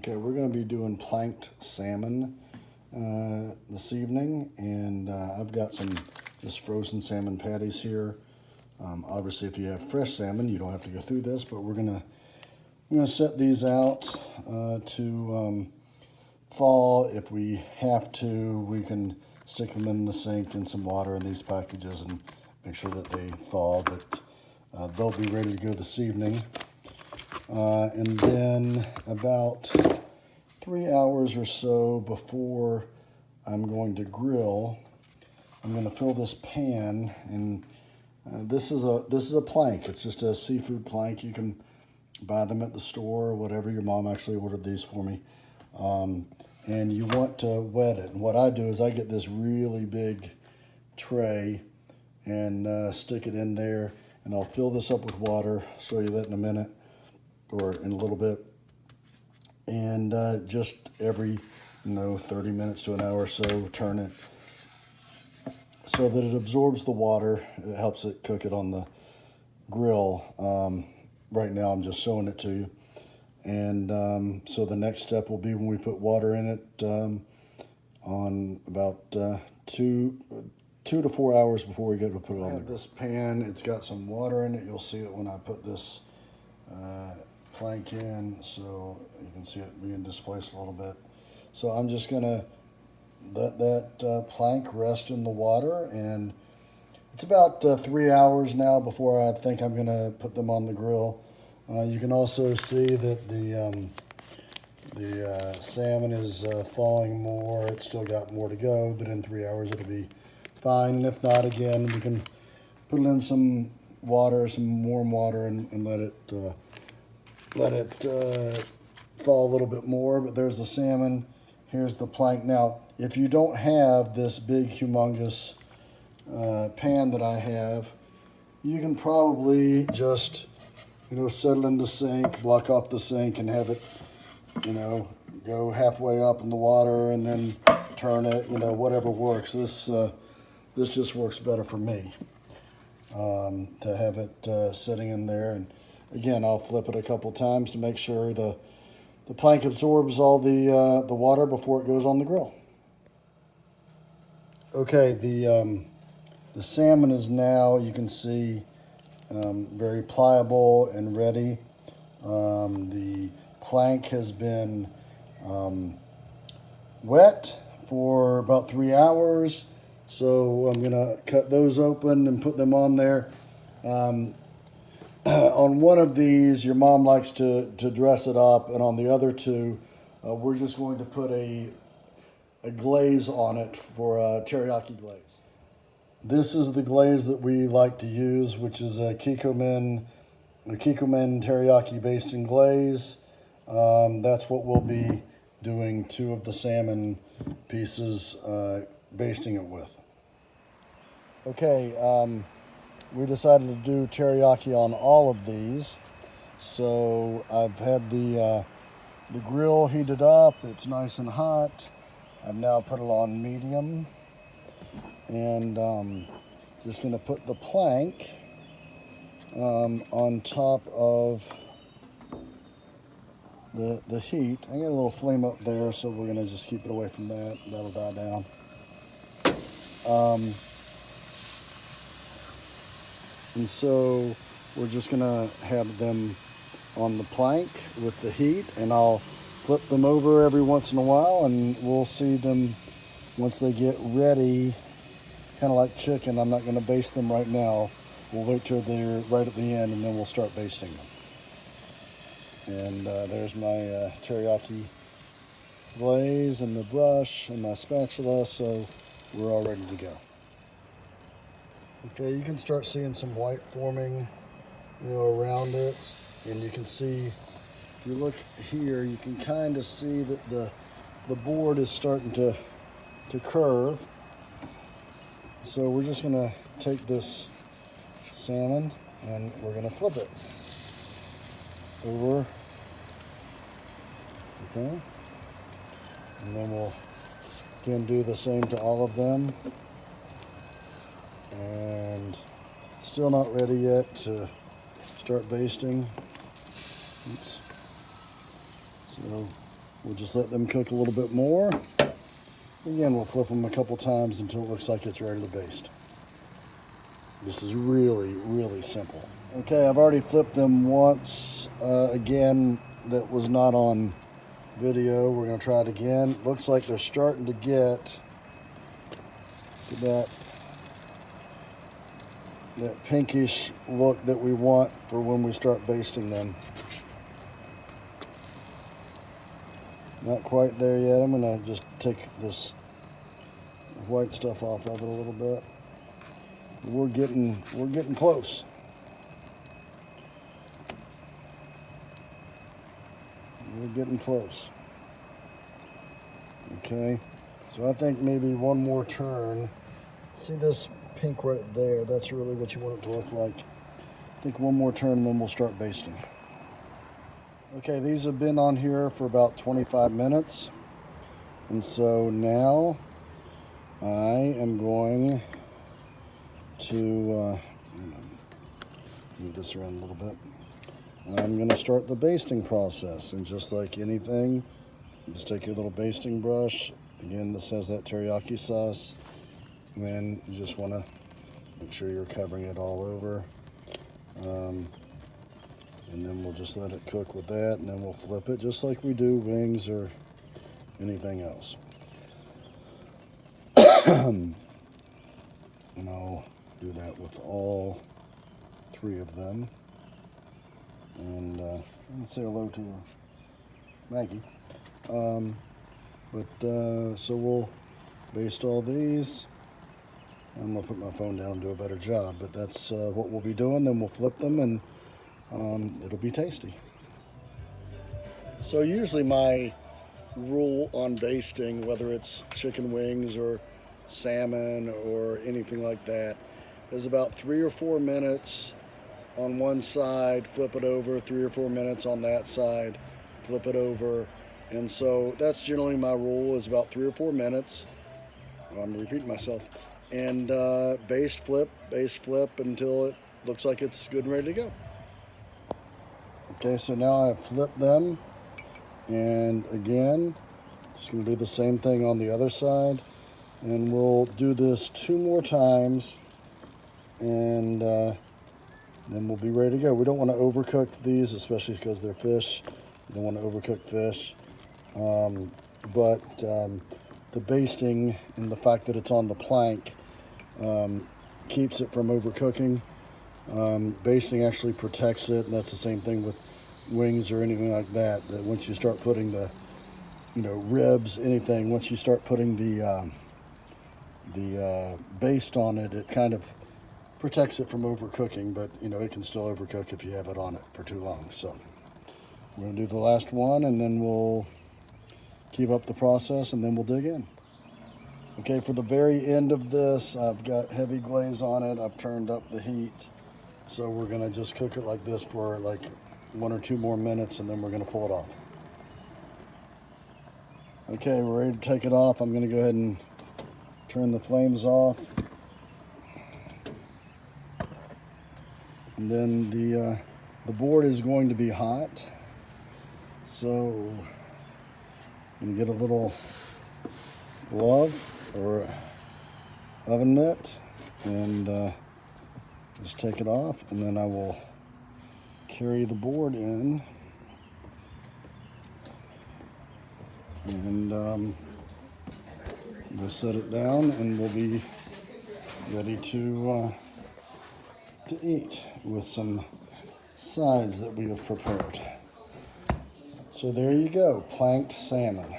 Okay, we're going to be doing planked salmon this evening, and I've got some just frozen salmon patties here. Obviously, if you have fresh salmon, you don't have to go through this, but we're gonna set these out to thaw. If we have to, we can stick them in the sink in some water in these packages and make sure that they thaw. But they'll be ready to go this evening. And then about 3 hours or so before I'm going to grill, I'm going to fill this pan, and this is a plank. It's just a seafood plank. You can buy them at the store or whatever. Your mom actually ordered these for me. And you want to wet it. And what I do is I get this really big tray and stick it in there, and I'll fill this up with water. I'll show you that in a minute or in a little bit. And just every 30 minutes to an hour or so, turn it so that it absorbs the water. It helps it cook it on the grill. Right now I'm just showing it to you. And so the next step will be when we put water in it on about 2 to 4 hours before we get to put it on this pan. It's got some water in it. You'll see it when I put this plank in, so you can see it being displaced a little bit. So I'm just gonna let that plank rest in the water, and it's about 3 hours now before I think I'm gonna put them on the grill. You can also see that the salmon is thawing more. It's still got more to go, but in 3 hours it'll be fine. And if not, again, we can put it in some water, some warm water, and let it thaw a little bit more. But there's the salmon. Here's the plank. Now, if you don't have this big, humongous pan that I have, you can probably just set it in the sink, block off the sink, and have it, go halfway up in the water and then turn it, whatever works. This just works better for me, to have it sitting in there. And again, I'll flip it a couple times to make sure the plank absorbs all the water before it goes on the grill. Okay, the salmon is now, you can see, very pliable and ready. The plank has been wet for about 3 hours, so I'm gonna cut those open and put them on there. On one of these, your mom likes to dress it up, and on the other two, we're just going to put a glaze on it for a teriyaki glaze. This is the glaze that we like to use, which is a Kikkoman teriyaki basting glaze. That's what we'll be doing 2 of the salmon pieces, basting it with. Okay, we decided to do teriyaki on all of these. So I've had the grill heated up. It's nice and hot. I've now put it on medium. And just going to put the plank on top of the heat. I got a little flame up there, so we're going to just keep it away from that. That'll die down. And so we're just going to have them on the plank with the heat, and I'll flip them over every once in a while, and we'll see them once they get ready. Kind of like chicken. I'm not going to baste them right now. We'll wait till they're right at the end, and then we'll start basting them. And there's my teriyaki glaze and the brush and my spatula, so we're all ready to go. Okay, you can start seeing some white forming, around it, and you can see, if you look here, you can kind of see that the board is starting to curve. So we're just gonna take this salmon and we're gonna flip it over, okay? And then we'll again do the same to all of them. And still not ready yet to start basting. Oops. So We'll just let them cook a little bit more. Again, we'll flip them a couple times until it looks like it's ready to baste. This is really, really simple. Okay, I've already flipped them once. Again, that was not on video. We're going to try it again. Looks like they're starting to get that pinkish look that we want for when we start basting them. Not quite there yet. I'm going to just take this white stuff off of it a little bit. We're getting close. We're getting close. Okay, so I think maybe one more turn. See this pink right there? That's really what you want it to look like. I think one more turn and then we'll start basting. Okay, these have been on here for about 25 minutes. And so now I am going to move this around a little bit. I'm going to start the basting process. And just like anything, just take your little basting brush. Again, this has that teriyaki sauce. And then you just want to make sure you're covering it all over. And then we'll just let it cook with that, and then we'll flip it just like we do wings or anything else. And I'll do that with all 3 of them. And let's say hello to Maggie. So we'll baste all these. I'm gonna put my phone down and do a better job, but that's what we'll be doing. Then we'll flip them and it'll be tasty. So usually my rule on basting, whether it's chicken wings or salmon or anything like that, is about 3 or 4 minutes on one side, flip it over, 3 or 4 minutes on that side, flip it over. And so that's generally my rule, is about 3 or 4 minutes. I'm repeating myself. And baste, flip until it looks like it's good and ready to go. Okay, so now I've flipped them, and again, just going to do the same thing on the other side, and we'll do this 2 more times, and then we'll be ready to go. We don't want to overcook these, especially because they're fish. You don't want to overcook fish, but the basting and the fact that it's on the plank keeps it from overcooking. Basting actually protects it, and that's the same thing with wings or anything like that. That once you start putting the, ribs, anything, once you start putting the baste on it, it kind of protects it from overcooking. But it can still overcook if you have it on it for too long. So we're gonna do the last one, and then we'll keep up the process, and then we'll dig in. Okay, for the very end of this, I've got heavy glaze on it. I've turned up the heat. So we're gonna just cook it like this for like 1 or 2 more minutes, and then we're gonna pull it off. Okay, we're ready to take it off. I'm gonna go ahead and turn the flames off. And then the board is going to be hot. So I'm gonna get a little glove or oven mitt and just take it off, and then I will carry the board in, and we'll set it down, and we'll be ready to eat with some sides that we have prepared. So there you go, planked salmon.